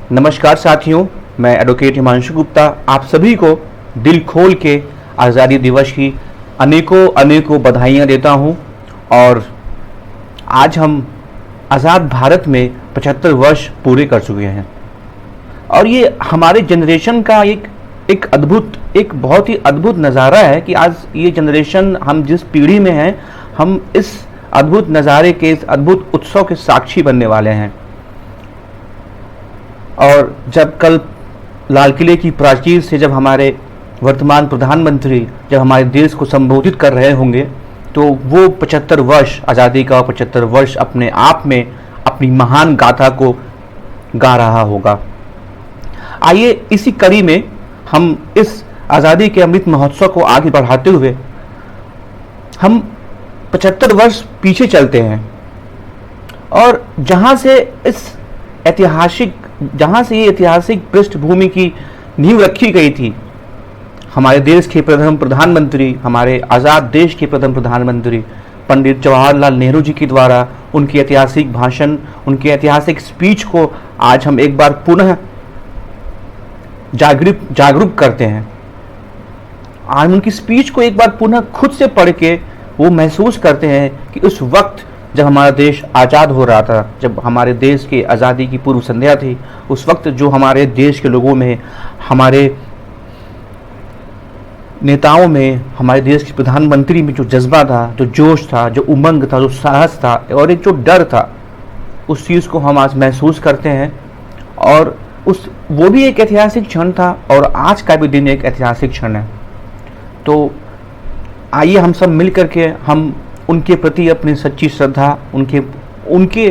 नमस्कार साथियों, मैं एडवोकेट हिमांशु गुप्ता आप सभी को दिल खोल के आज़ादी दिवस की अनेकों अनेकों बधाइयाँ देता हूँ। और आज हम आज़ाद भारत में 75 वर्ष पूरे कर चुके हैं और ये हमारे जनरेशन का एक बहुत ही अद्भुत नज़ारा है कि आज ये जनरेशन, हम जिस पीढ़ी में हैं, हम इस अद्भुत नज़ारे के, इस अद्भुत उत्सव के साक्षी बनने वाले हैं। और जब कल लाल किले की प्राचीर से जब हमारे वर्तमान प्रधानमंत्री जब हमारे देश को संबोधित कर रहे होंगे, तो वो 75 वर्ष आज़ादी का 75 वर्ष अपने आप में अपनी महान गाथा को गा रहा होगा। आइए इसी कड़ी में हम इस आज़ादी के अमृत महोत्सव को आगे बढ़ाते हुए हम 75 वर्ष पीछे चलते हैं और जहाँ से ये ऐतिहासिक पृष्ठभूमि की नींव रखी गई थी, हमारे देश के प्रथम प्रधानमंत्री, हमारे आज़ाद देश के प्रथम प्रधानमंत्री पंडित जवाहरलाल नेहरू जी के द्वारा उनकी ऐतिहासिक भाषण, उनकी ऐतिहासिक स्पीच को आज हम एक बार पुनः जागरूक करते हैं। आज उनकी स्पीच को एक बार पुनः खुद से पढ़ के वो महसूस करते हैं कि उस वक्त जब हमारा देश आज़ाद हो रहा था, जब हमारे देश की आज़ादी की पूर्व संध्या थी, उस वक्त जो हमारे देश के लोगों में, हमारे नेताओं में, हमारे देश के प्रधानमंत्री में जो जज्बा था, जो जोश था, जो उमंग था, जो साहस था और एक जो डर था, उस चीज़ को हम आज महसूस करते हैं। और वो भी एक ऐतिहासिक क्षण था और आज का भी दिन एक ऐतिहासिक क्षण है। तो आइए हम सब मिल करके हम उनके प्रति अपनी सच्ची श्रद्धा, उनके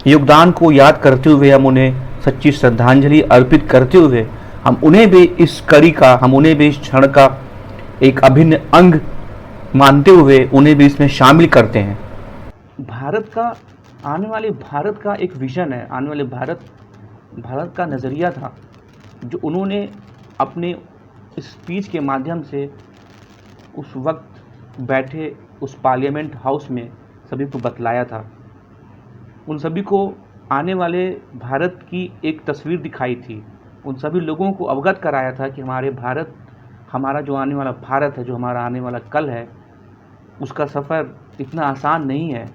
योगदान को याद करते हुए, हम उन्हें सच्ची श्रद्धांजलि अर्पित करते हुए, हम उन्हें भी इस क्षण का एक अभिन्न अंग मानते हुए उन्हें भी इसमें शामिल करते हैं। आने वाले भारत का एक विजन है, आने वाले भारत का नज़रिया था, जो उन्होंने अपने स्पीच के माध्यम से उस वक्त बैठे उस पार्लियामेंट हाउस में सभी को बतलाया था। उन सभी को आने वाले भारत की एक तस्वीर दिखाई थी, उन सभी लोगों को अवगत कराया था कि हमारा जो आने वाला भारत है, जो हमारा आने वाला कल है, उसका सफ़र इतना आसान नहीं है।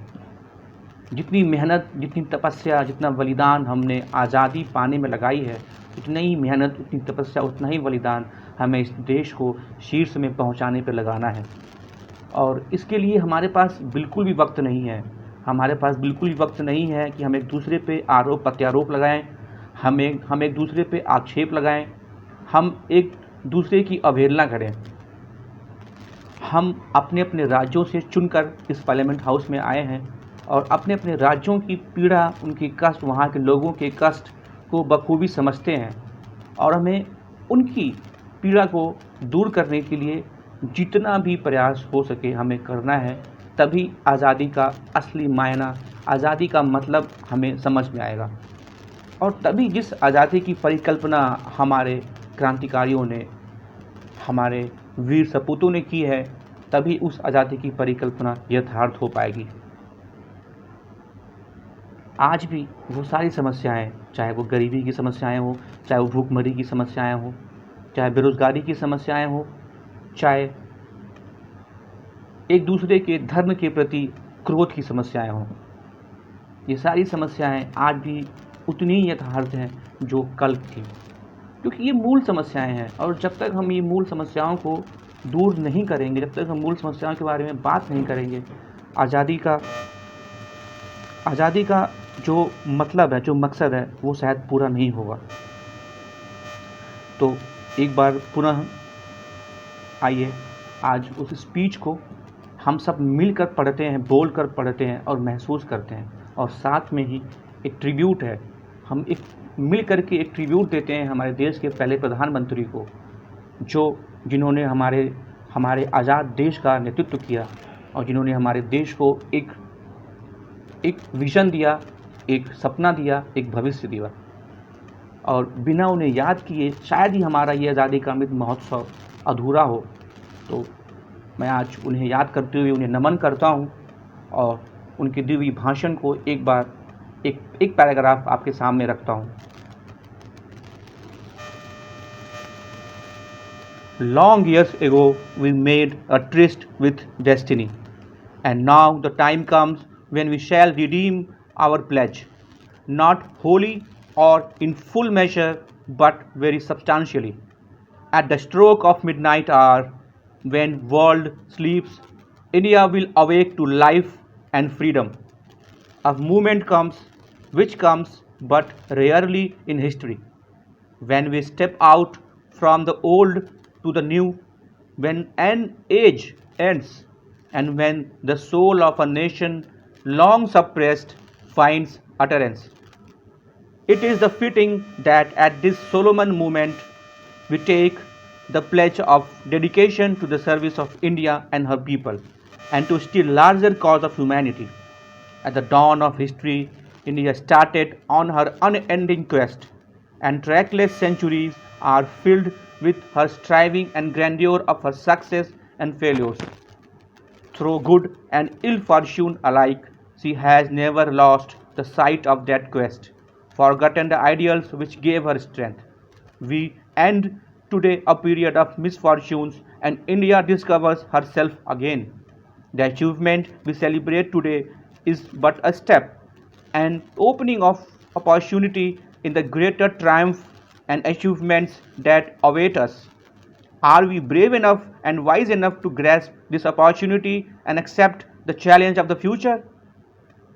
जितनी मेहनत, जितनी तपस्या, जितना बलिदान हमने आज़ादी पाने में लगाई है, उतनी ही मेहनत, उतनी तपस्या, उतना ही बलिदान हमें इस देश को शीर्ष में पहुंचाने पर लगाना है। और इसके लिए हमारे पास बिल्कुल भी वक्त नहीं है। हमारे पास बिल्कुल भी वक्त नहीं है कि हम एक दूसरे पे आरोप प्रत्यारोप लगाएं, हम एक दूसरे पे आक्षेप लगाएं, हम एक दूसरे की अवहेलना करें। हम अपने अपने राज्यों से चुनकर इस पार्लियामेंट हाउस में आए हैं और अपने अपने राज्यों की पीड़ा, उनकी कष्ट, वहाँ के लोगों के कष्ट को बखूबी समझते हैं और हमें उनकी पीड़ा को दूर करने के लिए जितना भी प्रयास हो सके हमें करना है। तभी आज़ादी का असली मायना, आज़ादी का मतलब हमें समझ में आएगा। और तभी जिस आज़ादी की परिकल्पना हमारे क्रांतिकारियों ने, हमारे वीर सपूतों ने की है, तभी उस आज़ादी की परिकल्पना यथार्थ हो पाएगी। आज भी वो सारी समस्याएं, चाहे वो गरीबी की समस्याएं हो, चाहे वो भूखमरी की समस्याएं हो, चाहे बेरोज़गारी की समस्याएं हो, चाहे एक दूसरे के धर्म के प्रति क्रोध की समस्याएं हों, ये सारी समस्याएं आज भी उतनी ही यथार्थ हैं जो कल थी, क्योंकि ये मूल समस्याएं हैं। और जब तक हम ये मूल समस्याओं को दूर नहीं करेंगे, जब तक हम मूल समस्याओं के बारे में बात नहीं करेंगे, आज़ादी का जो मतलब है, जो मकसद है, वो शायद पूरा नहीं होगा। तो एक बार पुनः आइए आज उस स्पीच को हम सब मिलकर पढ़ते हैं, बोलकर पढ़ते हैं और महसूस करते हैं। और साथ में ही एक ट्रिब्यूट है, हम मिल करके एक ट्रिब्यूट देते हैं हमारे देश के पहले प्रधानमंत्री को, जिन्होंने हमारे आज़ाद देश का नेतृत्व किया और जिन्होंने हमारे देश को एक विज़न दिया, एक सपना दिया, एक भविष्य दिया। और बिना उन्हें याद किए शायद ही हमारा ये आज़ादी का अमृत महोत्सव अधूरा हो। तो मैं आज उन्हें याद करते हुए उन्हें नमन करता हूँ और उनके दिए हुए भाषण को एक पैराग्राफ आपके सामने रखता हूँ। Long years ago, we made a tryst with destiny, and now the time comes when we shall redeem our pledge, not wholly or in full measure, but very substantially. At the stroke of midnight hour, when world sleeps, India will awake to life and freedom. A moment comes, which comes but rarely in history, when we step out from the old to the new, when an age ends, and when the soul of a nation long suppressed finds utterance. It is the fitting that at this Solomon moment we take the pledge of dedication to the service of India and her people and to still larger cause of humanity. At the dawn of history, India started on her unending quest, and trackless centuries are filled with her striving and grandeur of her success and failures. Through good and ill fortune alike, she has never lost the sight of that quest, forgotten the ideals which gave her strength. We end today a period of misfortunes, and India discovers herself again. The achievement we celebrate today is but a step, an opening of opportunity in the greater triumph and achievements that await us. Are we brave enough and wise enough to grasp this opportunity and accept the challenge of the future?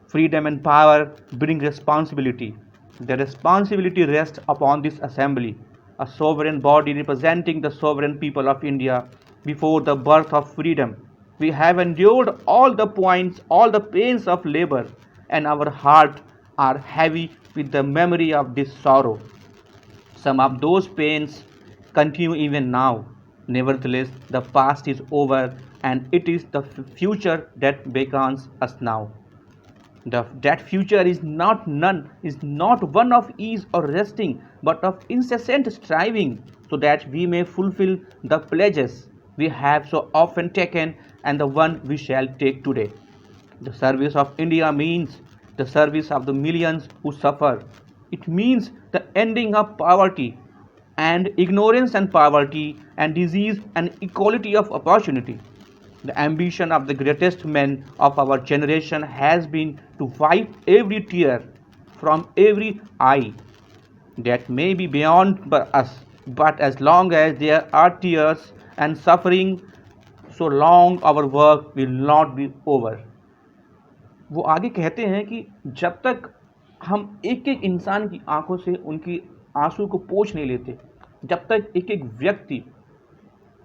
Freedom and power bring responsibility. The responsibility rests upon this assembly, a sovereign body representing the sovereign people of India before the birth of freedom. We have endured all the points, all the pains of labor, and our hearts are heavy with the memory of this sorrow. Some of those pains continue even now. Nevertheless, the past is over and it is the future that beckons us now. That future is not one of ease or resting, but of incessant striving, so that we may fulfill the pledges we have so often taken and the one we shall take today. The service of India means the service of the millions who suffer. It means the ending of poverty and ignorance and poverty and disease and equality of opportunity. The ambition of the greatest men of our generation has been to wipe every tear from every eye that may be beyond us, but as long as there are tears and suffering, so long our work will not be over. वो आगे कहते हैं कि जब तक हम एक एक इंसान की आंखों से उनकी आंसू को पोंछ नहीं लेते, जब तक एक एक व्यक्ति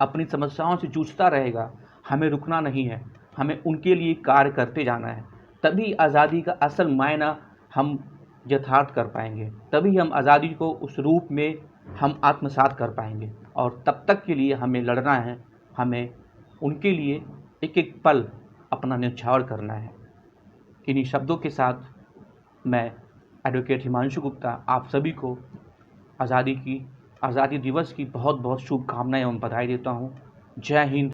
अपनी समस्याओं से जूझता रहेगा, हमें रुकना नहीं है, हमें उनके लिए कार्य करते जाना है। तभी आज़ादी का असल मायना हम यथार्थ कर पाएंगे, तभी हम आज़ादी को उस रूप में हम आत्मसात कर पाएंगे। और तब तक के लिए हमें लड़ना है, हमें उनके लिए एक एक पल अपना न्यौछावर करना है। इन्हीं शब्दों के साथ मैं एडवोकेट हिमांशु गुप्ता आप सभी को आज़ादी दिवस की बहुत बहुत शुभकामनाएं एवं बधाई देता हूं। जय हिंद।